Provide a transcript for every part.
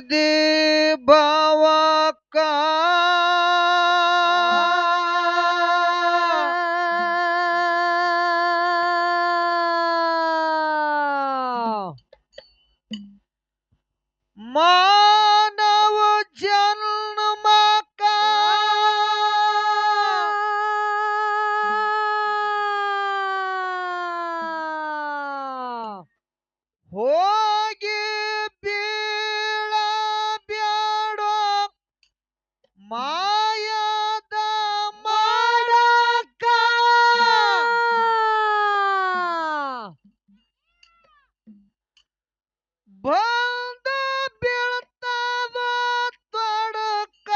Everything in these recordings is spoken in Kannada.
ಬಂದಿದೆ ಭಾವಕ ಮಾನವ ಜನ್ಮಕ ಹೋಗಿ ಬೀಳಬ್ಯಾಡೋ ಮಾಯದ ಮಾಡಕ ಬಂದ ಬೀಳ್ತದ ತೊಡಕ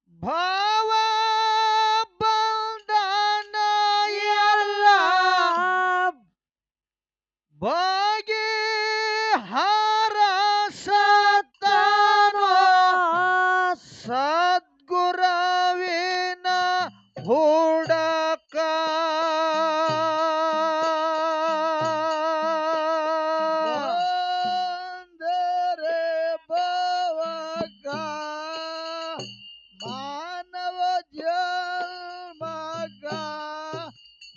ಭಾವ ಬಂಧನ ಎಲ್ಲ ಬಗೆ ಹರಸತಾನೋ ಸದ್ಗುರವಿನ ಹುಡಕ ಅಂದರೆ ಭವಕ ಮಾನವ ಜನ್ಮಕ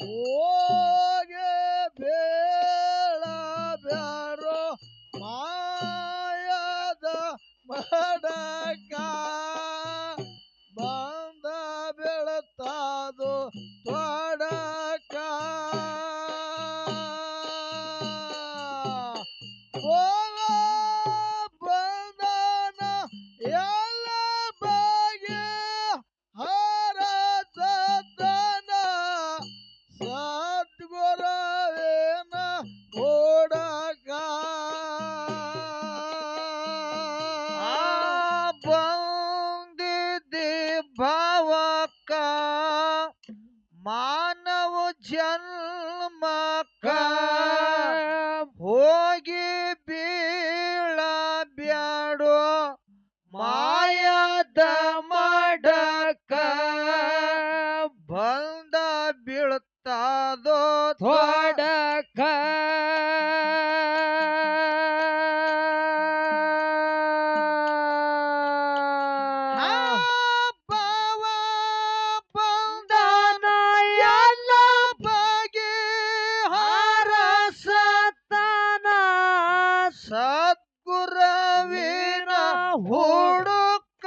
ಹೋಗೆ ಬೇಳ ಬ್ಯಾರೋ ಮಾಯದ ಮಾಡಕ ಬಂದ ಬೆಳತಾದು ತೊಡಕ ಹೋಗ ಬಂದನ ಎಲ್ಲ ಬಗೆ ಹರಸತನ ಸದ್ಗುರವೇನ ಹುಡಕ ಬಂದಿದೆ ಭಾವಕ ಮಾನವ ಜನ್ಮಕ ಹೋಗಿ ಬೀಳಬ್ಯಾಡೋ ಮಾಯದ ಮಾಡಕ ಬಂದ ಬೀಳ್ತಾದೋ ತೊಡಕ ಭಾವ ಬಂಧನ ಎಲ್ಲ ಬಗೆ ಹರಸತನ ಸದ್ಗುರವಿನ ಹುಡುಕ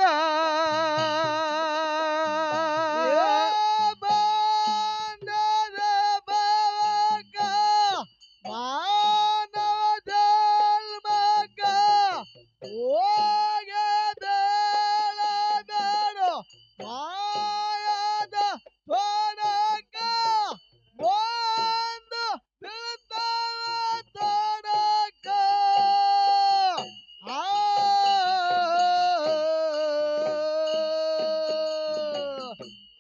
ಬಂದದ ಭಾವಕ ಮಾನವ ಜನ್ಮಕ ಹೋಗದೇಳಬೇಡೋ ಮಾಯದ ತೊಡಕ ಒಂದು ಬೀಳ್ತಾವ ತೊಡಕ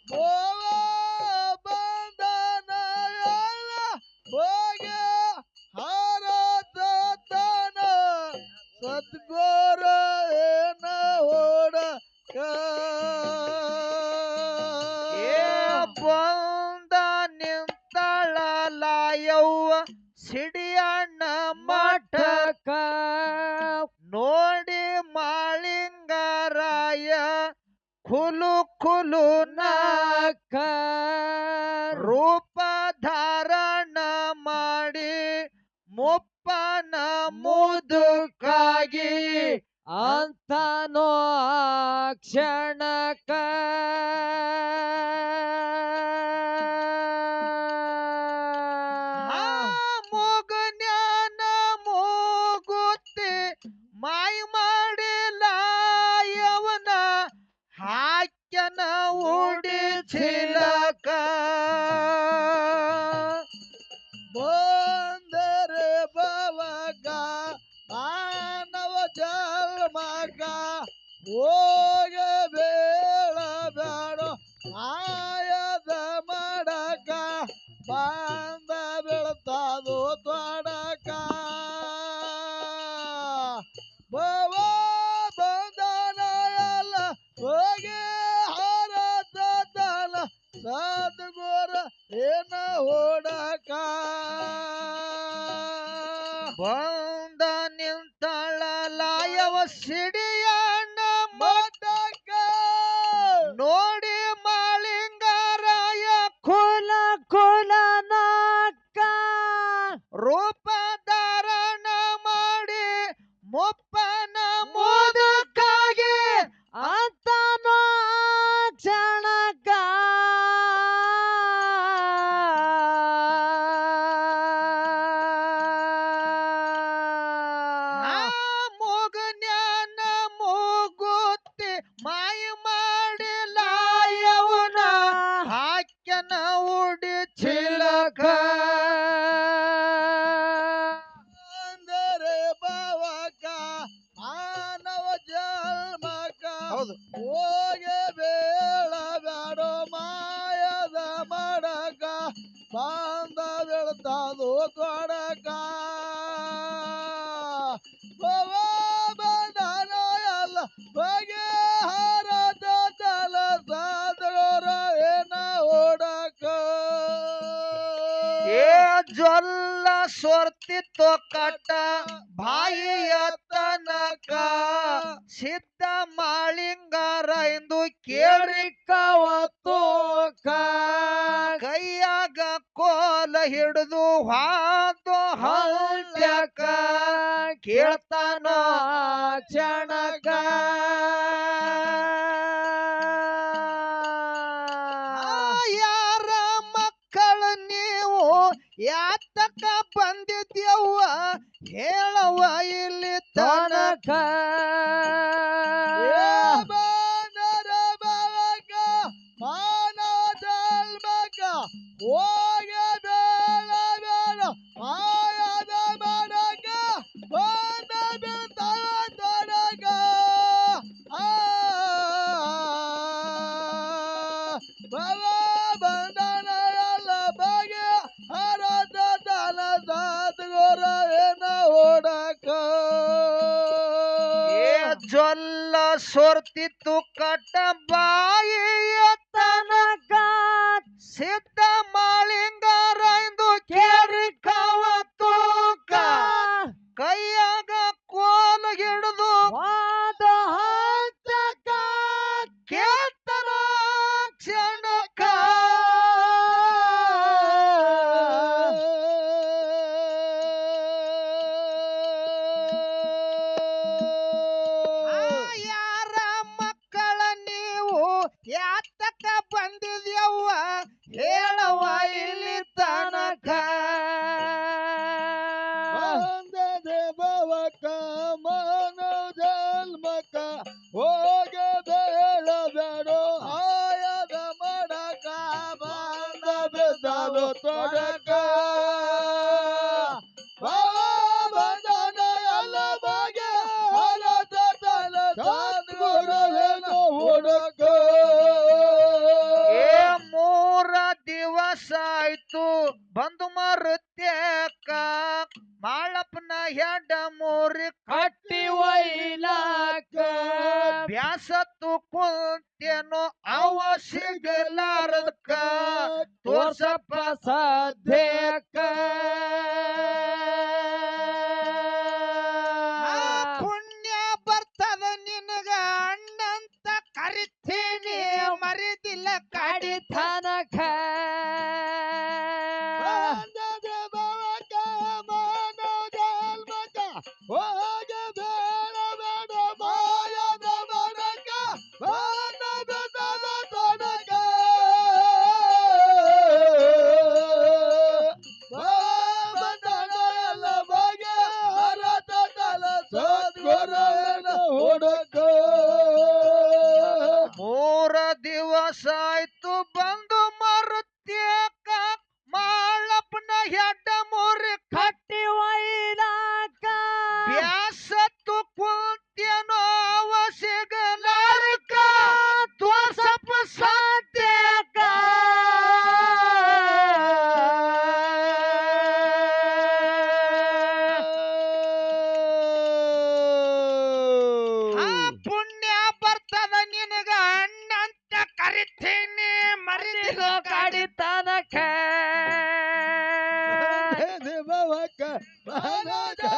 ಮೋವ ಬಂಧನ ಎಲ್ಲ ಹೋಗೆ ಹರತನ ಸದ್ಗುರ ಏನ ಹುಡಕ ಬಂದ ನಿಂತಳಲ ಯವ್ವ ಸಿಡಿಯಣ್ಣ ಮಠಕ ನೋಡಿ ಮಾಳಿಂಗರಾಯ ಖುಲು ಖುಲು ನಕ ರೂಪ ಧಾರಣ ಮಾಡಿ ಮುಪ್ಪನ ಮುದುಕಾಗಿ ಅಂತನೋ ಕ್ಷಣಕ ಮುಗುನ್ಯಾನ ಮೂಗುತ್ತಿ ಮಾಯ ಮಾಡಿಲ್ಲ ಯವನ ಹಾಕ್ಯನ ಉಡಿ ಚಿಲಕ ಬಂದರೆ ಭವಕ ಮಾನವ ಜನ್ಮಕ ಹೋಗ ಬೇಳ ಬೇಡೋ ಮಾಯದ ಮಾಡಕ ಬಂದ ಬೀಳ್ತಾದು ತೊಡಕ ಭವ ಬಂದ ನಿಂತಳ ಲಾಯವ ಸಿಡಿಯಣ್ಣ ಮಠಕ್ಕ ನೋಡಿ ಮಾಳಿಂಗರಾಯ ಕುಲ ಕುಲನಾಕ ರೂಪ ಧಾರಣ ಮಾಡಿ ಮುಪ್ಪನ ಮುದುಕಾಗಿ ಅಂತನೋ ಕ್ಷಣಕ ಮೂಗನ್ಯಾನ ಮೂಗುತ್ತಿ ಮಾಯ ಮಾಡಿ ಲಾಯವನ ಹಾಕ್ಯನ ಉಡಿ ಚಿಲಕ ಅಂದರೆ ಬಾವಕ ಮಾನವ ಜನ್ಮಕ ಹೌದು ಹೋಗಿ ಬೇಡ ಬ್ಯಾಡೋ ಮಾಯದ ಮಡಕ ಬಂದ ಬೀಳ್ತಾದು ತೊಡಕ ಬಂಧನ ಎಲ್ಲ ಬಗೆ ಹರದ ತಲ ಸಾದ್ರ ಏನ ಓಡಕ ಏ ಜೊಲ್ಲ ಸೊರ್ತಿತ್ತು ಕಟ್ಟ ಬಾಯಿಯ ತನಕ ಸಿದ್ಧ ಮಾಳಿಂಗಾರ ಎಂದು ಕೇಳಿ ಕವತೋಕ ಕೈಯಾಗ ಕೋಲ ಹಿಡಿದು ಹಾದು ಹಲ್ಯಕ ಕೇಳ್ತಾನ ಕ್ಷಣಕ ಯಾರ ಮಕ್ಕಳು ನೀವು ಯಾತಕ ಬಂದಿದ್ಯವ್ವ ಹೇಳವ್ವ ಇಲ್ಲಿ ತನಕ ಬಾನರ ಬಾಲಕ ಮಾನವ ಜನ್ಮಕ ಹೋಗ ಬೇಡ ಬೇಡ ಮಾಯದ ಮಡಕ ಬಂದ ಬೀಳ್ತಾವ ತೊಡಕ ಬಂಧನ ಎಲ್ಲ ಬಗೆ ಹರದ ತನ ಸಾತ್ಗೋರ ಏನ ಓಡಕ ಏ ಜೊಲ್ಲ ಸೊರ್ತಿತ್ತು ಕಟ್ಟ ಬಾಯಿಯ ತನಕ ಸಿದ್ಧ ಮಾಳಿಂಗಾರ ಎಂದು ಕೇಳಿ ಕವತೂಕ ಕೈಯಾಗ ಕೋಲ ಹಿಡಿದು ವಾದ ಹಂತಕ ಕೇಳ್ತಾನ ಕ್ಷಣಕ ಯಾರ ಮಕ್ಕಳ ನೀವು ಯಾತಕ ಬಂದಿದ್ಯವ್ವ ಹೇಳವ್ವ ಇಲ್ಲಿ ತನಕ ಬಂದದೆ ಭವಕ ಮಾನವ ಜನ್ಮಕ ಹೋಗ ಬೇಡ ಬೇಡೋ ಆಯದ ಮಡಕ ಬಂದ ಬೆದಲು ತೊಡಕ ಬಂಧನ ಎಲ್ಲ ಬಗೆ ಹರದ ತನ ಸದ್ಗುರುವೇನು ಹುಡುಕ ಏ 3 ದಿವಸ ಆಯ್ತು ಬಂದು ಮರುತ್ಯಾಕ ಮಾಳಪ್ಪನ ಹೆಡ ಮೂರಿ ಕಟ್ಟಿ ಒಯ್ಲಾಕ ಬ್ಯಾಸತ್ತು ಕುಂತೇನೋ ಅವ ಸಿಗಲಾರದಕ್ಕ ತೋರ್ಸಪ್ಪ ಸದ್ಯಕ್ಕ ಪುಣ್ಯ ಬರ್ತದ ನಿನಗ ಅಣ್ಣಂತ ಕರಿತೀನಿ ಮರಿದಿಲ್ಲ ಕಡಿತನಕ ಬಂದದ ಭವಕ ಮಾನವ ಜನ್ಮಕ ಹೋಗ ಬೇಡ ಬೇಡ ಮಾಯದ ಮಡಕ ಬಂದ ಬೆದಲ ತೊಡಕ ಬಂಧನ ಎಲ್ಲ ಬಗೆ ಹರದ ತಲ ಸದ್ಗುರುವೇನ ಹುಡುಕ 3 ದಿವಸ ಆಯ್ತು ಬಂದು ಮರುತ್ಯಾಕ ಮಾಳಪ್ಪನ ಹೆಡ್ಡ ಮೂರಿ ಕಟ್ಟಿ ಒಯ್ಲಾಕ ಬ್ಯಾಸತ್ತು ಕುಂತೇನೋ ಅವ ಸಿಗಲಾರಕ ತೋರ್ಸಪ್ಪ ಸದ್ಯಕ್ಕ ಪುಣ್ಯ ಬರ್ತದ ನಿನಗ ಅಣ್ಣಂತ ಕರಿತೀನಿ ಮರಿದಿಲ್ಲ ಕಡಿತನಕ ಭವಕ ಮಾನವ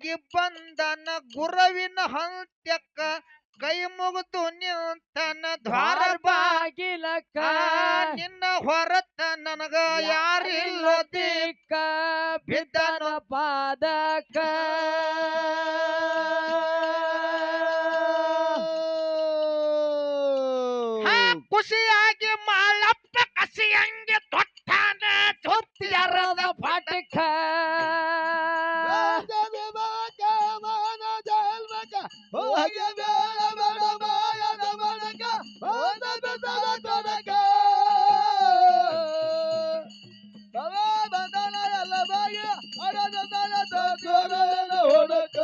ಮಾಯಾಗಿ ಬಂದನ ಗುರವಿನ ಹಂತ್ಯಕ್ಕ ಕೈ ಮುಗಿದು ನಿಂತನ ದ್ವಾರ ಬಾಗಿಲಕ್ಕ ನಿನ್ನ ಹೊರತ ನನಗ ಯಾರಿಲ್ಲ ದಿಕ್ಕ ಬಿದ್ದನ ಪಾದಕ ಖುಷಿಯಾಗಿ ಮಾಳಪ್ಪ ಕಸಿಯಂಗೆ ತೊಟ್ಟಾನ ಯಾರದ ಪಾಠಕ ಹೋಗಿ ಬೇಡ ಬೇಡ ಮಾಯದ ಮಡಕ ತೊಡಕ ಬಂದನ ಎಲ್ಲ ಬಾಗಿ ಅರದ ಹೊಡಕ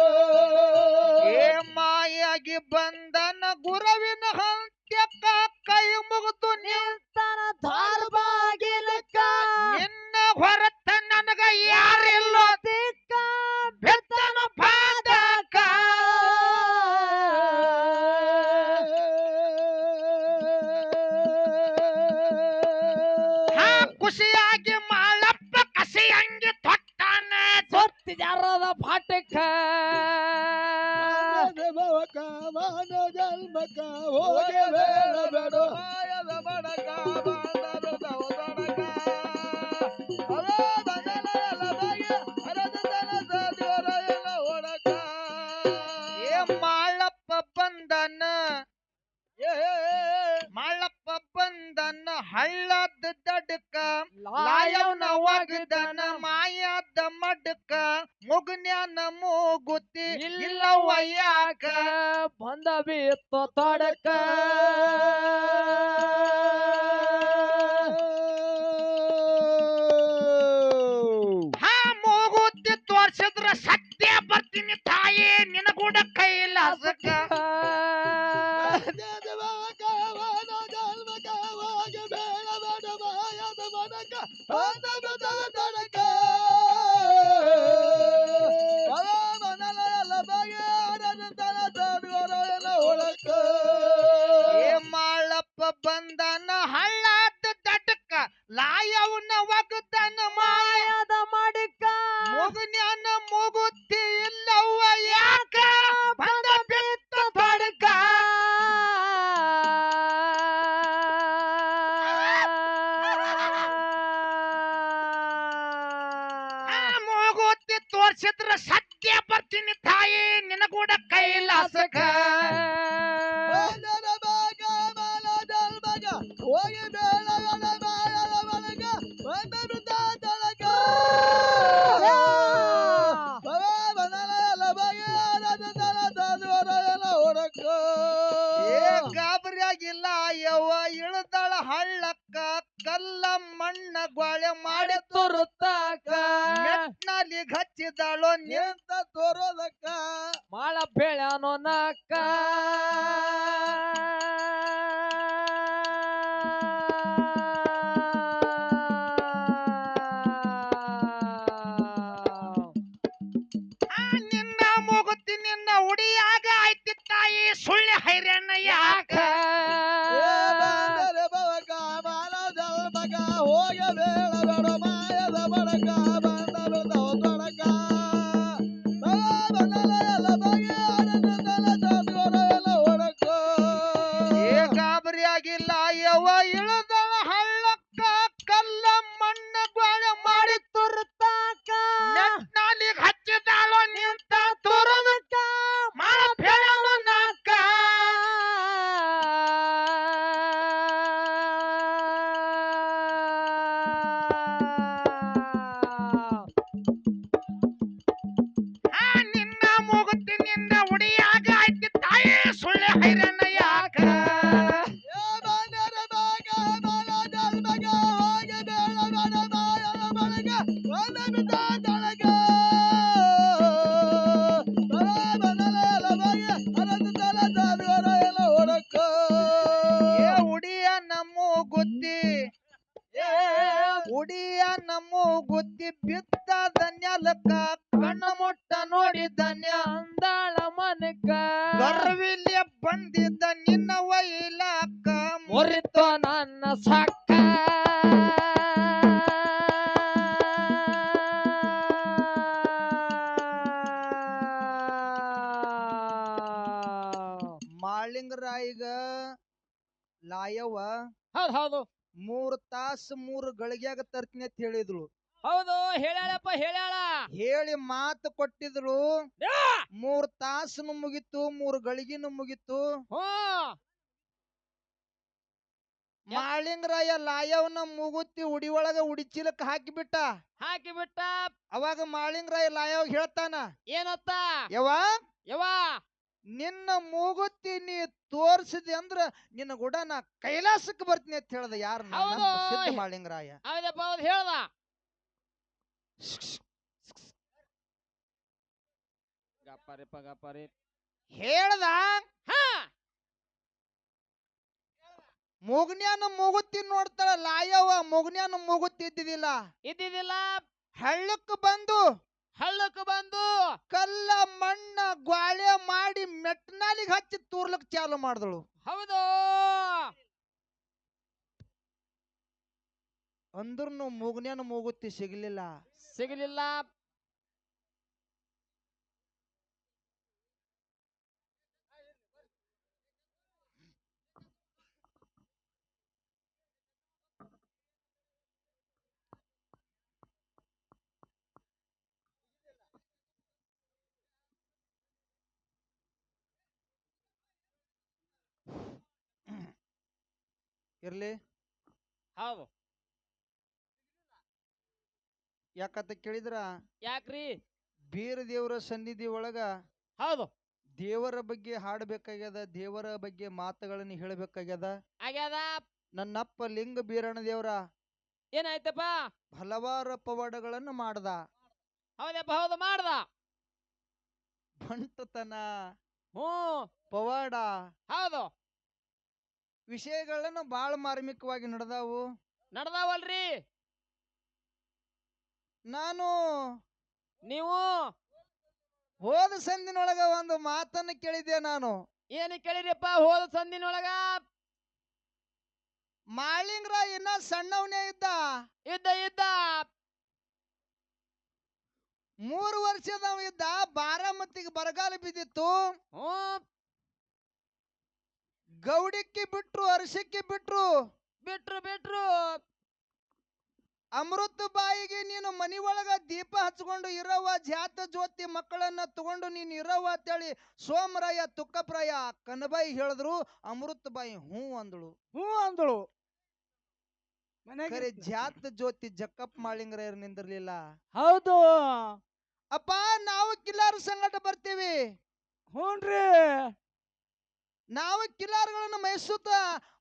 ಏ ಮಾಯಾಗಿ ಬಂದನ ಗುರವಿನ ಹಂತ್ಯಕ್ಕ ಕೈ ಮುಗಿದು ನಿಂತನ ಧಾರ ಬಾಗಿಲಕ್ಕ ನಿನ್ನ ಹೊರತ ನನಗ ಯಾರಿಲ್ಲ ದಿಕ್ಕ ಬೆತ್ತನ ಪಾದಕ ಖುಷಿಯಾಗಿ ಮಾಳಪ್ಪ ಕಸಿಯಂಗಿ ತೊಟ್ಟಾನ ಯಾರದ ಪಾಠಕ ಮಾನ ಜನ್ಮಕ ಹೋಗಿ ಬೇಡ ಬೇಡ ಮಾಯದ ಮಡಕ ಮಾಳಪ್ಪ ಬಂದನ ಮಾಳಪ್ಪ ಬಂದನ ಹಳ್ಳದ ದಡ್ಕ ಲಾಯವನ ಒಗದನ ಮಾಯಾದ ಮಡ್ಕ ಮುಗ್ನ್ಯಾನ ಮೂಗುತಿ ಇಲ್ಲವ ಯಾಕ ಬಂದ ಬಿತ್ತು ತೊಡಕ ಮೂಗುತಿ ತೋರ್ಸಿದ್ರ ಸತ್ಯ ಬರ್ತೀನಿ ತಾಯಿ ನಿನಗೂಡ ಕೈಲಾಸಕ ಮಾಳಪ್ಪ ಬಂದನ ಹಳ್ಳದ ದಡ್ಕ ಲಾಯವನ ಒಗದನ ಮಾಯದ ಮಡಕ ಮುಗ್ನ್ಯಾನ ಮೂಗುತ್ತಿ ಇಲ್ಲವ ಯಾಕ ಬಂದ ಬಿತ್ತ ತೊಡಕ ಮೂಗುತ್ತಿ ತೋರ್ಸಿದ್ರ ಸತ್ಯ ಬರ್ತೀನಿ ತಾಯಿ ನಿನಗೂಡ ಕೈಲಾಸಕ ಹೋಗಿ ಬೇಡ ಮಾಯದ ಮಡಕ ಬಂದ ಬಿದ್ದ ತೊಡಕ ಗಾಬರಿಯಾಗಿಲ್ಲ ಯವ್ವ ಇಳದಳ ಹಳ್ಳಕ್ಕ ಕಲ್ಲ ಮಣ್ಣ ಗ್ವಾಳೆ ಮಾಡಿ ತುರುತ್ತಾಕ ಮೆಟ್ನಲ್ಲಿ ಹಚ್ಚಿದಳು ನಿಂತ ತೋರೋದಕ್ಕ ಮಾಳ ಬೆಳನೋ ನಾಕ ನಿನ್ನ ಮೂಗುತ್ತಿ ನಿನ್ನ ಉಡಿಯಾಗ ಆಯ್ತಿ ತಾಯಿ ಸುಳ್ಳಿ ಹೈರಣ್ಣ ಯಾಕ ಹೋಗಿ ಬೇಡ ಬೇಡ ಮಾಯದ ಬಡಕ ಬಂದರು ತೊಡಕ ಗಾಬರಿಯಾಗಿಲ್ಲ ಯವ್ವ ಇಳದಳ ಹಳ್ಳಕ್ಕ ಕಲ್ಲ ಮಣ್ಣ ಗ್ವಾಳೆ ಮಾಡಿ ತುರುತ್ತಾಕ ಮೆಟ್ನಲ್ಲಿ ಹಚ್ಚಿದಾಳು ನಿಂತ ತೋರೋದಕ್ಕ ಮಾಳ ಬೆಳನು ನಾಕ ನಿನ್ನ ಮೂಗುತ್ತಿ ನಿನ್ನ ಉಡಿಯಾಗ ಆಯ್ತಿ ತಾಯಿ ಸುಳ್ಳೆ ಹೈರಣ್ಣ ಯಾಕ ಉಡಿಯ ನಮ್ಮೂ ಗುದ್ದಿ ಉಡಿಯ ನಮ್ಮೂ ಗುದ್ದಿ ಬಿದ್ದದ ನೆಲಕ್ಕ ಕಣ್ಣ ಮುಟ್ಟ ನೋಡಿದನ್ಯ ಅಂದಾಳ ಮನಕ ಗರ್ವಿಲ್ಯ ಬಂದಿದ್ದ ನಿನ್ನ ವೈಲಾಕ ಮುರಿತು ನನ್ನ ಸಕ್ಕ ಮಾಳಿಂಗರಾಯಿಗ ಲಾಯವ್ವ ಹೌದು ಹೌದು 3 ತಾಸು 3 ಗಳಿಗ್ಯಾಗ ತರ್ತೀನಿ ಅಂತ ಹೇಳಿದ್ಳು. ಹೌದು ಹೇಳ್ಯಾಳಪ್ಪ ಹೇಳ್ಯಾಳ. ಹೇಳಿ ಮಾತು ಕೊಟ್ಟಿದ್ರು. 3 ತಾಸನು ಮುಗಿತು 3 ಗಳಿಗಿನೂ ಮುಗಿತು. ಮಾಳಿಂಗರಾಯ ಲಾಯವನ ಮೂಗುತ್ತಿ ಉಡಿ ಒಳಗ ಉಡಿಚೀಲಕ್ ಹಾಕಿಬಿಟ್ಟ. ಅವಾಗ ಮಾಳಿಂಗರಾಯ ಲಾಯವ್ ಹೇಳ್ತಾನ ಏನತ್ತ, ಯವ್ವ ನಿನ್ನ ಮೂಗುತ್ತಿ ನೀ ತೋರ್ಸಿದೆ ಅಂದ್ರ ನಿನ್ನ ಗುಡ ನಾ ಕೈಲಾಸಕ್ಕೆ ಬರ್ತೀನಿ ಅಂತ ಹೇಳ್ದ. ಯಾರ ಸಿದ್ಧ ಮಾಳಿಂಗರಾಯ ಹೇಳ್ದ. ಹೇಳ್ದ ಮುಗ್ನ್ಯಾನ ಮೂಗುತ್ತಿ ನೋಡ್ತಾಳ ಲಾಯವ್ವ. ಮುಗ್ನ್ಯಾನ ಮೂಗುತ್ತಿ ಇದ್ದಿದ್ದಿಲ್ಲ. ಹಳ್ಳಕ್ಕೆ ಬಂದು ಕಲ್ಲ ಮಣ್ಣ ಗ್ವಾಳೆ ಮಾಡಿ ಮೆಟ್ನಾಲಿಗೆ ಹಚ್ಚಿ ತೂರ್ಲಕ್ ಚಾಲು ಮಾಡಿದಳು. ಹೌದು ಅಂದ್ರೂ ಮುಗ್ನ್ಯಾನ ಮೂಗುತ್ತಿ ಸಿಗಲಿಲ್ಲ. ಇರ್ಲಿ. ಹೌದು ಯಾಕಂತ ಕೇಳಿದ್ರ, ಯಾಕ್ರಿ ಬೀರ ದೇವರ ಸನ್ನಿಧಿ ಒಳಗ ಹೌದು ದೇವರ ಬಗ್ಗೆ ಹಾಡಬೇಕಾಗ್ಯದ, ದೇವರ ಬಗ್ಗೆ ಮಾತುಗಳನ್ನು ಹೇಳಬೇಕಾಗ್ಯದ. ನನ್ನಪ್ಪ ಲಿಂಗ ಬೀರಣ್ಣ ದೇವರ ಏನಾಯ್ತಪ್ಪ ಹಲವಾರು ಪವಾಡಗಳನ್ನು ಮಾಡ್ದ. ಹೌದಪ್ಪ ಹೌದು ಮಾಡ್ದ. ಬಂಟತನ ಪವಾಡ ಹೌದು ವಿಷಯಗಳನ್ನು ಬಹಳ ಮಾರ್ಮಿಕವಾಗಿ ನಡೆದಾವಲ್ರಿ. ನೀವು ಹೋದ ಸಂದಿನೊಳಗ ಒಂದು ಮಾತನ್ನು ಕೇಳಿದ್ದೆ. ನಾನು ಏನು ಕೇಳಿರಿಪ್ಪ ಹೋದ ಸಂದಿನೊಳಗ? ಮಾಳಿಂಗರಾಯ ಇನ್ನ ಸಣ್ಣವನೇ ಇದ್ದ. 3 ವರ್ಷದವ ಇದ್ದ. ಬಾರಾಮತಿಗೆ ಬರಗಾಲ ಬಿದ್ದಿತ್ತು. ಗೌಡಿಕ್ಕಿ ಬಿಟ್ರು, ಅರಸಿಕ್ಕಿ ಬಿಟ್ರು. ಅಮೃತ ಬಾಯಿಗೆ ನೀನು ಮನಿ ಒಳಗ ದೀಪ ಹಚ್ಕೊಂಡು ಇರವ, ಜಾತ ಜ್ಯೋತಿ ಮಕ್ಕಳನ್ನ ತಗೊಂಡು ನೀನು ಇರವ ಅಂತೇಳಿ ಸೋಮರಾಯ ತುಕ್ಕಪ್ರಾಯ ಕನಬಾಯಿ ಹೇಳಿದ್ರು. ಅಮೃತ ಬಾಯಿ ಹೂ ಅಂದಳು. ಖರೆ ಜಾತ ಜ್ಯೋತಿ ಜಕ್ಕಪ್ಪ ಮಾಳಿಂಗರಾಯರು ನಿಂದಿರ್ಲಿಲ್ಲ. ಹೌದು ಅಪ್ಪ ನಾವು ಕಿಲಾರ ಸಂಗಟ ಬರ್ತೀವಿ. ಹ್ಞೂನ್ರಿ ನಾವು ಕಿಲಾರಗಳನ್ನು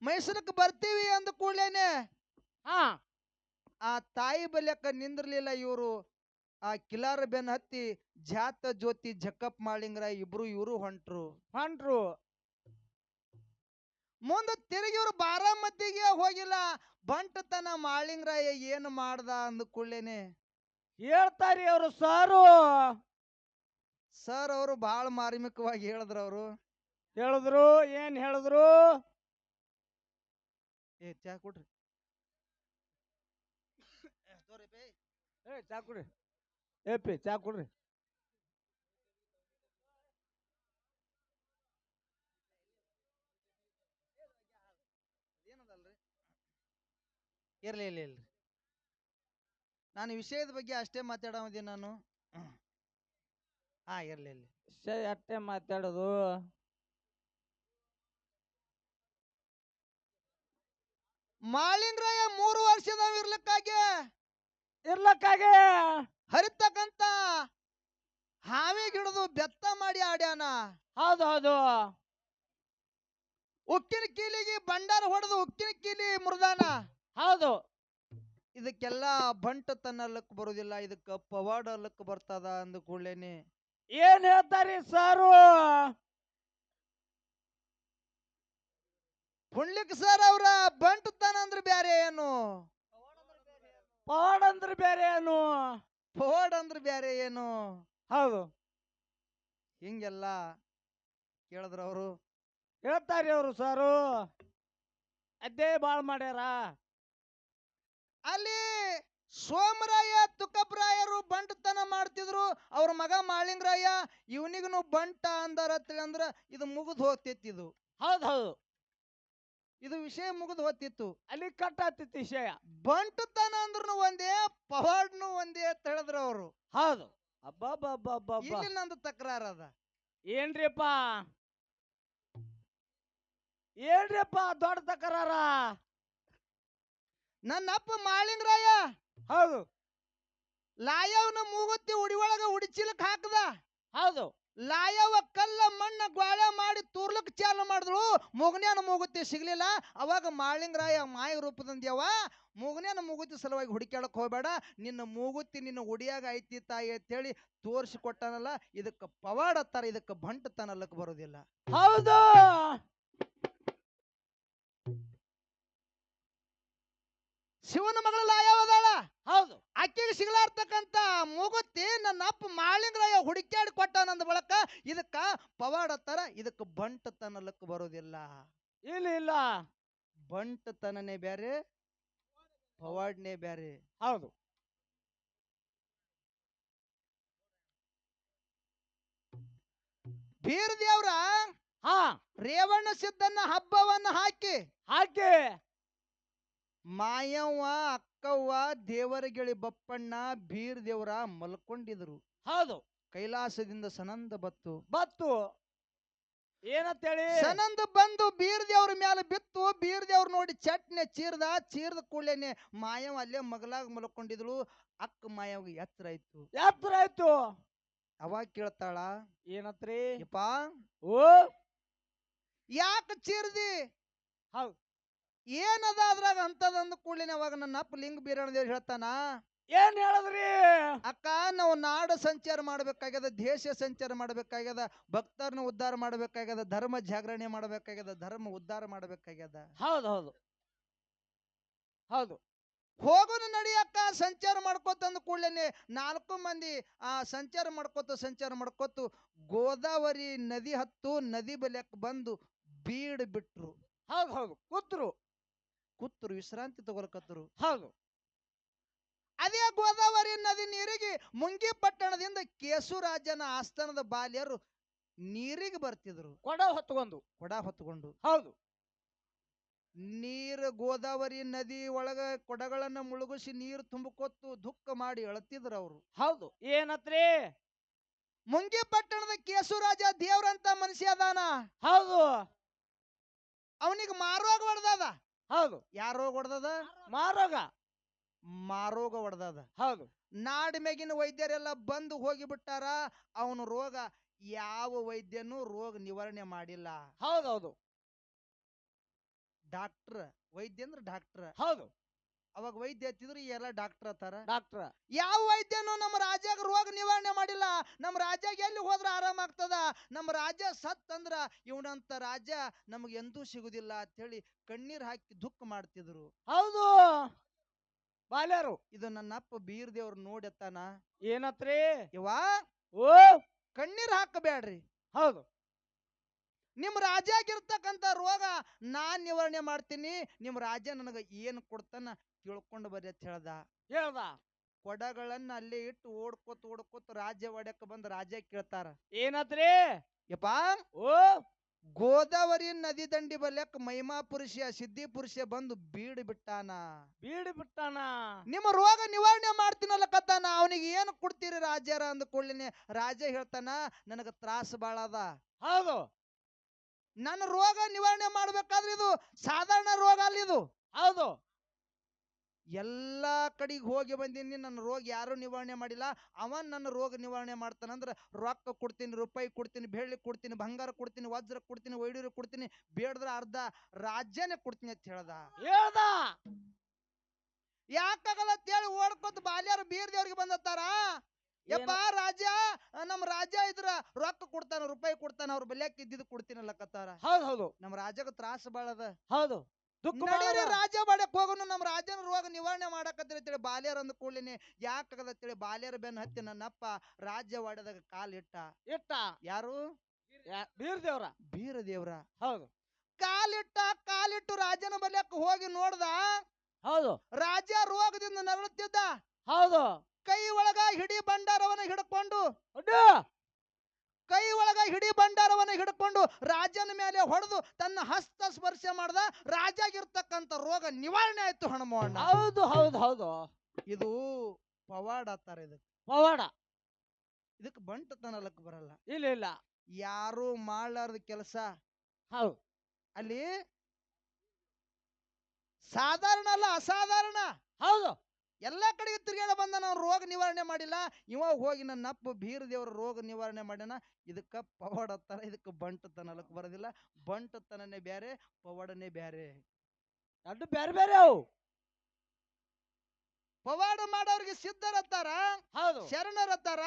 ಮೈಸೂರಕ್ಕೆ ಬರ್ತೀವಿ ಅಂದ ಕೂಡ್ಲೇನೆ ಆ ತಾಯಿ ಬಲ್ಯಕ್ಕ ನಿಂದಿರ್ಲಿಲ್ಲ ಇವರು. ಆ ಕಿಲಾರ ಬೆನ್ ಹತ್ತಿ ಜಾತ ಜ್ಯೋತಿ ಜಕ್ಕಪ್ಪ ಮಾಳಿಂಗರಾಯ ಇವರು ಹೊಂಟ್ರು. ಮುಂದೆ ತಿರುಗಿ ಇವರು ಬಾರಾಮತಿಗೆ ಹೋಗಿಲ್ಲ. ಬಂಟತನ ಮಾಳಿಂಗರಾಯ ಏನು ಮಾಡ್ದ ಅಂದ ಕೂಡ್ಲೇನೆ ಹೇಳ್ತಾರಿ ಅವರು ಸರ್ ಅವರು ಬಹಳ ಮಾರ್ಮಿಕವಾಗಿ ಹೇಳಿದ್ರು. ಏನ್ ಹೇಳಿದ್ರು? ಚಾ ಕೊಡ್ರಿ. ಚಾ ಕೊಡ್ರಿ. ಇರ್ಲಿ. ನಾನು ವಿಷಯದ ಬಗ್ಗೆ ಅಷ್ಟೇ ಮಾತಾಡೋದಿ. ನಾನು ಇರ್ಲಿ ಅಷ್ಟೇ ಮಾತಾಡೋದು. ಮಾಳಿಂಗರಾಯ 3 ವರ್ಷದವ ಇರ್ಲಕ್ಕಾಗೆ ಹರಿತಕ್ಕಂತ ಹಾವಿ ಗಿಡದು ಬೆತ್ತ ಮಾಡಿ ಆಡ್ಯಾನ. ಹೌದು ಉಕ್ಕಿನ ಕೀಲಿಗೆ ಬಂಡಾರ ಹೊಡೆದು ಉಕ್ಕಿನ ಕೀಲಿ ಮುರಿದಾನ. ಹೌದು ಇದಕ್ಕೆಲ್ಲ ಬಂಟತನ ಅಲ್ಲಕ್ ಬರುದಿಲ್ಲ, ಇದಕ್ಕ ಪವಾಡ ಅಲ್ಲಕ್ ಬರ್ತದ ಅಂದ ಕೂಡ್ಲೇನೆ ಏನ್ ಹೇಳ್ತಾರಿ ಸಾರು? ಪುಂಡ್ಲಿಕ್ ಸರ್ ಅವ್ರ ಬಂಟತನ ಅಂದ್ರೆ ಬ್ಯಾರೆ ಏನು, ಪವಾಡ ಅಂದ್ರೆ ಬೇರೆ ಏನು. ಹೌದು ಹಿಂಗೆಲ್ಲ ಕೇಳಿದ್ರ ಅವರು ಹೇಳ್ತಾರಿ ಅವರು ಸಾರು. ಅದೇ ಬಾಳ್ ಮಾಡ್ಯಾರ. ಅಲ್ಲಿ ಸೋಮರಾಯ ತುಕ್ಕಪ್ರಾಯರು ಬಂಟತನ ಮಾಡ್ತಿದ್ರು. ಅವ್ರ ಮಗ ಮಾಳಿಂಗರಾಯ ಇವನಿಗೂ ಬಂಟ ಅಂದಾರ ಅಂದ್ರ ಇದು ಮುಗಿದು ಹೋಗ್ತೈತಿ. ಇದು ಹೌದ್ ಹೌದು ಇದು ವಿಷಯ ಮುಗಿದು ಹೋತಿತ್ತು. ಅಲ್ಲಿ ಕಟ್ ಆಗ್ತಿತ್ತು ವಿಷಯ. ಬಂಟತನ ಅಂದ್ರೂ ಒಂದೇ, ಪವಾಡ್ನು ಒಂದೇ ಅಂತ ಹೇಳಿದ್ರು ಅವರು. ಹೌದು ಅಬ್ಬಬ್ಬಬ್ಬಬ್ಬ ಇಲ್ಲಿ ನಂದು ತಕರಾರ ಅದ. ಏನ್ರಿಪ್ಪ ಏನ್ರಿಪ್ಪ ದೊಡ್ಡ ತಕರಾರ. ನನ್ನ ಅಪ್ಪ ಮಾಳಿಂಗರಾಯ ಹೌದು ಲಾಯವ್ನ ಮೂಗುತ್ತಿ ಉಡಿ ಒಳಗ ಉಡಿಚಿಲಕ್ ಹಾಕದ. ಹೌದು ಲಾಯವ ಕಲ್ಲ ಮಣ್ಣ ಗ್ವಾಳೆ ಮಾಡಿ ತೂರ್ಲಕ್ ಚಾಲು ಮಾಡಿದ್ಳು. ಮುಗನ್ಯಾನ ಮೂಗುತ್ತಿ ಸಿಗ್ಲಿಲ್ಲ. ಅವಾಗ ಮಾಳಿಂಗರಾಯ ಮಾಯ ರೂಪದಂದ್ಯವ, ಮುಗನ್ಯಾನ ಮೂಗುತ್ತಿ ಸಲುವಾಗಿ ಹುಡುಕ್ಯಾಡಕ್ ಹೋಗ್ಬೇಡ, ನಿನ್ನ ಮೂಗುತ್ತಿ ನಿನ್ನ ಉಡಿಯಾಗ ಐತಿ ತಾಯಿ ಅಂತೇಳಿ ತೋರಿಸಿ ಕೊಟ್ಟಾನಲ್ಲ. ಇದಕ್ಕೆ ಪವಾಡ ಅತ್ತಾರ, ಇದಕ್ಕೆ ಬಂಟತನಲ್ಲಕ್ ಬರೋದಿಲ್ಲ. ಹೌದು ಶಿವನ ಮಗಳ ಲಾಯವದಾಳ. ಹೌದು ಆಕೆಗೆ ಸಿಗ್ಲಾರ್ತಕ್ಕಂತ ಮೂಗುತ್ತಿ ನನ್ನ ಅಪ್ಪ ಮಾಳಿಂಗರಾಯ ಹುಡುಕ್ಯಾಡಿ ಕೊಟ್ಟಾನಂದ ಬಳಕ ಇದಕ್ಕ ಪವಾಡ ಅತ್ತಾರ, ಇದಕ್ಕೆ ಬಂಟತನಲ್ಲಕ್ ಬರೋದಿಲ್ಲ. ಇಲ್ಲ ಇಲ್ಲ ಬಂಟತನನೇ ಬ್ಯಾರೆ, ಪವಾಡ್ನೇ ಬ್ಯಾರೆ. ಹೌದು ಬೀರ ದೇವ್ರ ಹಾ ರೇವಣ್ಣ ಸಿದ್ದನ್ನ ಹಬ್ಬವನ್ನ ಹಾಕಿ ಹಾಕಿ ಮಾಯವ್ವ ಅಕ್ಕವ್ವ ದೇವರಗಿಳಿ ಬಪ್ಪಣ್ಣ ಬೀರ್ ದೇವ್ರ ಮಲ್ಕೊಂಡಿದ್ರು. ಹೌದು ಕೈಲಾಸದಿಂದ ಸನಂದ ಬತ್ತು. ಬತ್ತು ಏನಂತೇಳಿ ಸನಂದ ಬಂದು ಬೀರ್ ದೇವ್ರ ಮ್ಯಾಲ ಬಿತ್ತು. ಬೀರ್ ದೇವ್ರ ನೋಡಿ ಚಟ್ನೆ ಚೀರ್ದ ಕೂಡ್ಲೇನೆ ಮಾಯವ್ ಅಲ್ಲೇ ಮಗಲಾಗ ಮಲ್ಕೊಂಡಿದ್ಳು. ಅಕ್ಕ ಮಾಯವ್ಗೆ ಎತ್ತರ ಆಯ್ತು. ಎತ್ತರ ಆಯ್ತು. ಅವಾಗ ಕೇಳ್ತಾಳ, ಏನತ್ರಿ ಯಪ್ಪ ಓ ಯಾಕ ಚೀರ್ದಿ, ಹೌದು ಏನದ ಅದ್ರಾಗ ಅಂತದಂದ ಕೂಡ್ಲೇನೆ ಅವಾಗ ನನ್ನ ಅಪ್ಪ ಲಿಂಗ ಬೀರಣ್ಣ ದೇವ್ರ ಹೇಳ್ತಾನ, ಏನ್ ಹೇಳದ್ರಿ ಅಕ್ಕ ನಾವು ನಾಡ ಸಂಚಾರ ಮಾಡ್ಬೇಕಾಗ್ಯದ, ದೇಶ ಸಂಚಾರ ಮಾಡ್ಬೇಕಾಗ್ಯದ, ಭಕ್ತರನ್ನ ಉದ್ಧಾರ ಮಾಡ್ಬೇಕಾಗ್ಯದ, ಧರ್ಮ ಜಾಗರಣೆ ಮಾಡ್ಬೇಕಾಗ್ಯದ, ಧರ್ಮ ಉದ್ಧಾರ ಮಾಡ್ಬೇಕಾಗ್ಯದ. ಹೌದು ಹೌದು ಹೌದು ಹೋಗೋನು ನಡಿಯಕ್ಕ ಸಂಚಾರ ಮಾಡ್ಕೋತಂದ ಕೂಡ್ಲೇನೆ 4 ಮಂದಿ ಸಂಚಾರ ಮಾಡ್ಕೋತ ಗೋದಾವರಿ ನದಿ ಹತ್ತು ನದಿ ಬಲ್ಯಕ್ ಬಂದು ಬೀಡ್ ಬಿಟ್ರು. ಹೌದು ಹೌದು ಕೂತ್ರು ವಿಶ್ರಾಂತಿ ತಗೊಳಕತ್ರು. ಹೌದು ಅದೇ ಗೋದಾವರಿ ನದಿ ನೀರಿಗೆ ಮುಂಗಿ ಪಟ್ಟಣದಿಂದ ಕೇಸುರಾಜನ ಆಸ್ಥಾನದ ಬಾಲ್ಯರು ನೀರಿಗೆ ಬರ್ತಿದ್ರು. ಕೊಡ ಹೊತ್ಕೊಂಡು ಹೌದು ನೀರು ಗೋದಾವರಿ ನದಿ ಒಳಗ ಕೊಡಗಳನ್ನ ಮುಳುಗಿಸಿ ನೀರು ತುಂಬಿಕೊತ್ತು ದುಃಖ ಮಾಡಿ ಅಳತಿದ್ರು ಅವರು. ಹೌದು ಏನತ್ರಿ ಮುಂಗಿ ಪಟ್ಟಣದ ಕೇಸುರಾಜ ದೇವ್ರಂತ ಮನುಷ್ಯ ಅದಾನ. ಹೌದು ಅವನಿಗೆ ಮಾರೋಗ ಹೊಡೆದದ. ಹೌದು ಯಾರೋಗ ಹೊಡೆದದ? ಮಾರೋಗ ಹೊಡೆದದ. ಹೌದು ನಾಡ್ ಮೇಗಿನ ವೈದ್ಯರೆಲ್ಲ ಬಂದು ಹೋಗಿಬಿಟ್ಟಾರ. ಅವನು ರೋಗ ಯಾವ ವೈದ್ಯನೂ ರೋಗ ನಿವಾರಣೆ ಮಾಡಿಲ್ಲ. ಹೌದೌದು ಡಾಕ್ಟರ್ ವೈದ್ಯ ಅಂದ್ರೆ ಡಾಕ್ಟರ್. ಹೌದು ಅವಾಗ ವೈದ್ಯ ಹತ್ತಿದ್ರು ಎಲ್ಲ ಡಾಕ್ಟರ್ ಅತ್ತಾರ. ಡಾಕ್ಟರ್ ಯಾವ ವೈದ್ಯನು ನಮ್ಮ ರಾಜ್ಯಾಗ ರೋಗ ನಿವಾರಣೆ ಮಾಡಿಲ್ಲ. ನಮ್ಮ ರಾಜ್ಯಾಗ ಎಲ್ಲಿ ಹೋದ್ರ ಆರಾಮ ಆಗ್ತದ, ನಮ್ಮ ರಾಜ್ಯ ಸತ್ ಅಂದ್ರ ಇವನಂತ ರಾಜ್ಯ ನಮಗೆ ಎಂದೂ ಸಿಗುದಿಲ್ಲ ಅಂತ ಹೇಳಿ ಕಣ್ಣೀರ್ ಹಾಕಿ ದುಃಖ ಮಾಡ್ತಿದ್ರು. ಹೌದು ಬಾಲ್ಯರು ಇದು ನನ್ನ ಅಪ್ಪ ಬೀರ್ ದೇವ್ರು ನೋಡತ್ತಾನ, ಏನತ್ರಿ ಇವಾ ಓ ಕಣ್ಣೀರ್ ಹಾಕಬೇಡ್ರಿ, ಹೌದು ನಿಮ್ ರಾಜ್ಯಾಗಿರ್ತಕ್ಕಂಥ ರೋಗ ನಾನ್ ನಿವಾರಣೆ ಮಾಡ್ತೀನಿ, ನಿಮ್ ರಾಜ್ಯ ನನಗ ಏನ್ ಕೊಡ್ತಾನ ತಿಳ್ಕೊಂಡು ಬರ್ರಿ ಅಂತ ಹೇಳ್ದ. ಕೊಡಗಳನ್ನ ಅಲ್ಲೇ ಇಟ್ಟು ಓಡ್ಕೋತ ರಾಜ್ಯ ಒಡ್ಯಕ ಬಂದ ರಾಜ್ಯ ಕೇಳ್ತಾರ, ಏನತ್ರಿ ಯಪ್ಪಾ ಓ ಗೋದಾವರಿ ನದಿ ದಂಡಿ ಬಲ್ಯಕ್ ಮಹಿಮಾ ಪುರುಷ ಸಿದ್ಧಿ ಪುರುಷ ಬಂದು ಬೀಡ್ ಬಿಟ್ಟಾನ. ನಿಮ್ಮ ರೋಗ ನಿವಾರಣೆ ಮಾಡ್ತೀನಲ್ಲ ಕತ್ತಾನ, ಅವನಿಗೆ ಏನು ಕೊಡ್ತೀರಿ ರಾಜ್ಯರ ಅಂದ ಕೂಡಲಿನೇ ರಾಜ ಹೇಳ್ತಾನ, ನನಗ ತ್ರಾಸ ಬಾಳ ಅದ. ಹೌದು ನನ್ನ ರೋಗ ನಿವಾರಣೆ ಮಾಡ್ಬೇಕಾದ್ರೆ ಇದು ಸಾಧಾರಣ ರೋಗ ಅಲ್ಲ, ಇದು ಹೌದು ಎಲ್ಲಾ ಕಡೆಗೆ ಹೋಗಿ ಬಂದೀನಿ, ನನ್ನ ರೋಗ ಯಾರು ನಿವಾರಣೆ ಮಾಡಿಲ್ಲ. ಅವನ್ ನನ್ನ ರೋಗ ನಿವಾರಣೆ ಮಾಡ್ತಾನಂದ್ರ ರೊಕ್ಕ ಕೊಡ್ತೀನಿ, ರೂಪಾಯಿ ಕೊಡ್ತೀನಿ, ಬೆಳ್ಳಿ ಕೊಡ್ತೀನಿ, ಬಂಗಾರ ಕೊಡ್ತೀನಿ, ವಜ್ರ ಕೊಡ್ತೀನಿ, ವೈಡೂರು ಕೊಡ್ತೀನಿ, ಬೇಡದ್ರ ಅರ್ಧ ರಾಜ್ಯನೇ ಕೊಡ್ತೀನಿ ಅಂತ ಹೇಳ್ದ. ಯಾಕಾಗಲ್ಲ ಅಂತ ಹೇಳಿ ಓಡ್ಕೊತ ಬಾಲ್ಯಾರು ಬೀರ್ ದೇವ್ರಿಗೆ ಬಂದತ್ತಾರ. ಯಪ್ಪ ರಾಜ, ನಮ್ಮ ರಾಜ ಇದ್ರ ರೊಕ್ಕ ಕೊಡ್ತಾನ, ರೂಪಾಯಿ ಕೊಡ್ತಾನ, ಅವ್ರ ಬೆಲೆಕ್ ಇದ್ದಿದ್ದು ಕೊಡ್ತೀನಲ್ಲ ಕತ್ತಾರ. ಹೌದು ನಮ್ಮ ರಾಜಗ ತ್ರಾಸ ಬಾಳದ. ಹೌದು ರಾಜ ಬಾಡಕ್ ಹೋಗೋನು, ನಮ್ಮ ರಾಜನ ರೋಗ ನಿವಾರಣೆ ಮಾಡಕತ್ತೀರಿ ಅಂತೇಳಿ ಬಾಲ್ಯರ ಅಂದ ಕೂಡಲಿನೇ ಯಾಕಾಗದ ಅಂತೇಳಿ ಬಾಲ್ಯರ ಬೆನ್ನ ಹತ್ತಿ ನನ್ನಪ್ಪ ರಾಜ್ಯ ವಾಡ್ಯದಾಗ ಕಾಲ್ ಇಟ್ಟ. ಯಾರು? ಬೀರ ದೇವ್ರ. ಹೌದು ಕಾಲಿಟ್ಟು ರಾಜನ ಬಲ್ಯಕ್ ಹೋಗಿ ನೋಡ್ದ. ಹೌದು ರಾಜ ರೋಗದಿಂದ ನರಳುತ್ತಿದ್ದ. ಹೌದು ಕೈ ಒಳಗ ಹಿಡಿ ಭಂಡಾರವನ್ನ ಹಿಡ್ಕೊಂಡು ಹಿಡಿ ಬಂಡಾರವನ್ನ ಹಿಡ್ಕೊಂಡು ರಾಜನ ಮೇಲೆ ಹೊಡೆದು ತನ್ನ ಹಸ್ತ ಸ್ಪರ್ಶ ಮಾಡ್ದ ರಾಜಾಗಿರ್ತಕ್ಕಂಥ ರೋಗ ನಿವಾರಣೆ ಆಯ್ತು ಹನುಮಣ್ಣ. ಹೌದು ಹೌದು ಹೌದು. ಇದು ಪವಾಡ ಅಂತಾರೆ. ಇದಕ್ಕೆ ಪವಾಡ. ಇದಕ್ಕೆ ಬಂಟತನಲಕ್ಕೆ ಬರಲ್ಲ. ಇಲ್ಲ ಇಲ್ಲ. ಯಾರು ಮಾಡಲಾರ್ದ ಕೆಲಸ ಹೌದು. ಅಲ್ಲಿ ಸಾಧಾರಣ ಅಲ್ಲ, ಅಸಾಧಾರಣ. ಹೌದು. ಎಲ್ಲಾ ಕಡೆಗೆ ತಿರುಗಾಡ ಬಂದ ನಾವು ರೋಗ ನಿವಾರಣೆ ಮಾಡಿಲ್ಲ. ಇವಾಗ ಹೋಗಿ ನನ್ನ ಅಪ್ಪ ಬೀರ ದೇವರ ರೋಗ ನಿವಾರಣೆ ಮಾಡ್ಯಾನ. ಇದಕ್ಕ ಪವಾಡ ಅಂತಾರ. ಇದಕ್ಕೆ ಬಂಟತನಲಕ್ಕೆ ಬರೋದಿಲ್ಲ. ಬಂಟತನನೇ ಬ್ಯಾರೆ, ಪವಾಡನೇ ಬ್ಯಾರೆ. ಎರಡು ಬೇರೆ ಬೇರೆ ಅವು. ಪವಾಡ ಮಾಡೋರಿಗೆ ಸಿದ್ಧರತ್ತಾರ, ಹೌದು. ಶರಣರತ್ತಾರ.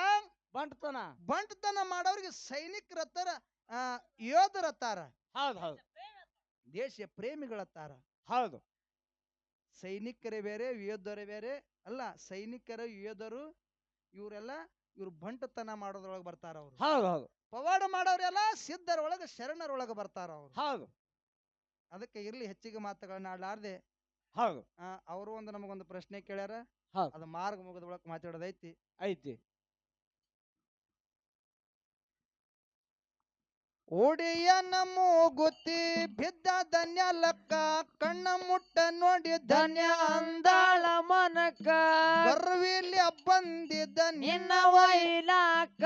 ಬಂಟತನ ಬಂಟತನ ಮಾಡೋರಿಗೆ ಸೈನಿಕರತ್ತಾರ, ಯೋಧರತ್ತಾರ. ಹೌದು ಹೌದು. ದೇಶ ಪ್ರೇಮಿಗಳತ್ತಾರ. ಹೌದು. ಸೈನಿಕರೇ ಬೇರೆ, ಯೋಧರೇ ಬೇರೆ. ಅಲ್ಲ, ಸೈನಿಕರ ಯೋಧರು ಇವ್ರು ಬಂಟತನ ಮಾಡೋದ್ರೊಳಗೆ ಬರ್ತಾರ. ಅವ್ರು ಹೌದು ಹೌದು. ಪವಾಡ ಮಾಡೋರೆಲ್ಲ ಸಿದ್ಧರೊಳಗೆ ಶರಣರೊಳಗೆ ಬರ್ತಾರ ಅವ್ರು. ಹೌದು. ಅದಕ್ಕೆ ಇರ್ಲಿ, ಹೆಚ್ಚಿಗೆ ಮಾತುಗಳನ್ನ ಆಡ್ಲಾರ್ದೆ ಹೌದು. ಅವರು ನಮಗೊಂದು ಪ್ರಶ್ನೆ ಕೇಳ್ಯಾರ. ಹೌದು. ಅದು ಮಾರ್ಗ ಮುಗದ ಒಳಗೆ ಮಾತಾಡೋದೈತಿ. ಐತಿ. ಒಡೆಯನ ಮೂಗುತಿ ಬಿದ್ದ ಧನ್ಯ ಲಕ್ಕ, ಕಣ್ಣ ಮುಟ್ಟ ನೋಡಿ ಧನ್ಯ ಅಂದಾಳ ಮನಕ, ಗರ್ವಿಲಿ ಬಂದಿದ್ದ ನಿನ್ನ ವೈಲಾಕ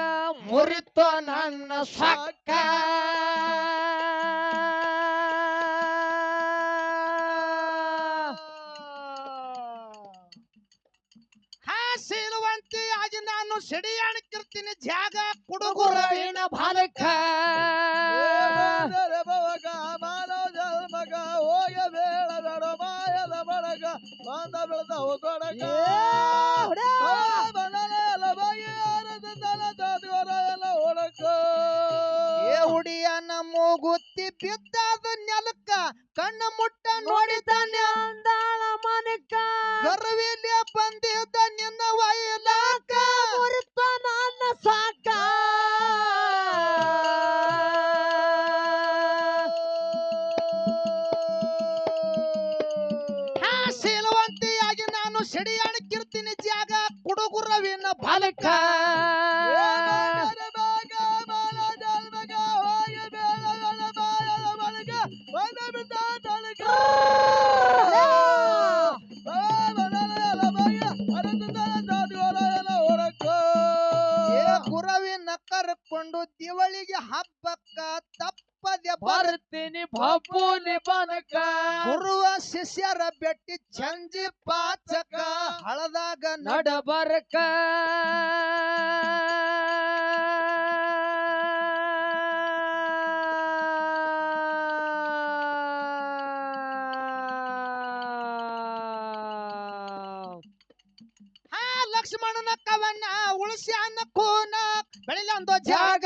ಮುರಿತು ನನ್ನ ಸಕ್ಕ. ಹಾಸಿರುವಂತೆಯಾಗಿ ನಾನು ಸಿಡಿಯಾಣಿಕಿರ್ತೀನಿ ಜಾಗ ಕುಡುಗುರವಿನ ಬಾಲಕ. ಮಗ ಹೋಗ ಬೇಡ ಬೇಡ ಮಾಯದ ಬಡಗ ಬಂದ ಬೆಳೆದವು ತೊಡಗ ಹುಡಿಯನ ಮೂಗುತ್ತಿ ಬಿದ್ದಾದ ನೆಲಕ್ಕ, ಕಣ್ಣು ಮುಟ್ಟ ನೋಡಿದ್ದಾನೆ ಅಂದಾಳ ಮನಕ, ಗರ್ವಿಲಿ ಬಂದಿದ್ದ ನಿನ್ನ ವೈಲಾಕ ಮುರಿತು ನನ್ನ ಸಾಕ. ಹಾಸಿರುವಂತೆಯಾಗಿ ನಾನು ಸಿಡಿಯಾಣಿಕಿರ್ತೀನಿ ಜಾಗ ಕುಡುಗುರವಿನ ಬಾಲಕ. ಗುರವಿನ ಕರ್ಕೊಂಡು ದಿವಳಿಗೆ ಹಬ್ಬಕ್ಕ ತಪ್ಪದೆ ಬರ್ತೀನಿ ಬಬ್ಬುಲಿ ಬನಕ. ಗುರುವ ಶಿಷ್ಯರ ಬೆಟ್ಟಿ ಚಂಜಿ ಪಾಚಕ ಹಳದಾಗ ನಡಬರಕ. ಲಕ್ಷ್ಮಣನ ಕವನ ಉಳಿಸ್ಯಾನ ಕೂನ ಬೆಳಿಲೊಂದು ಜಾಗ.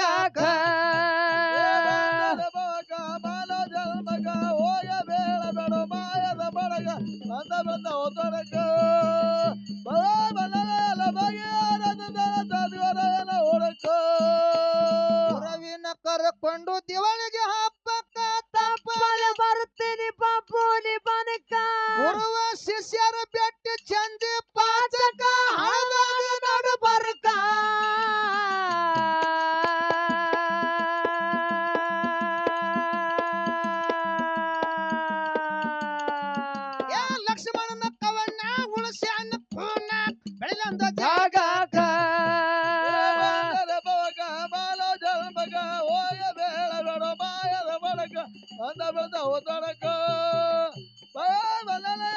ಹೋಗ ಬೇಡ ಬೇಡ ಮಾಯದ ಬಡಗ ಬಂದ ಬಂದ ಒತ್ತಡಕ ಗುರವಿನ ಕರ್ಕೊಂಡು ದಿವಳಿಗೆ ಹಬ್ಬಕ್ಕ ತಪ್ಪಲೆ ಬರ್ತೀನಿ ಬಬ್ಬುಲಿ ಬನಕ. ಗುರುವ ಶಿಷ್ಯರ ಬೆಟ್ಟಿ ಚಂದಿ ಪಾಚಕ ಹಳದಾಗ ನಡಬರಕ. ಲಕ್ಷ್ಮಣನ ಕವನ ಉಳಿಸ್ಯಾನ ಕೂನ ಬೆಳಿಲೊಂದು ಜಾಗ. ಮಗ ಹೋಗ ಬೇಡ ಬೇಡ ಮಾಯದ ಬಡಗ ಬಂದ ಬಂದ ಒತ್ತಡಕ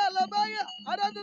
ಎಲ್ಲ ಬಗೆ ಅರದು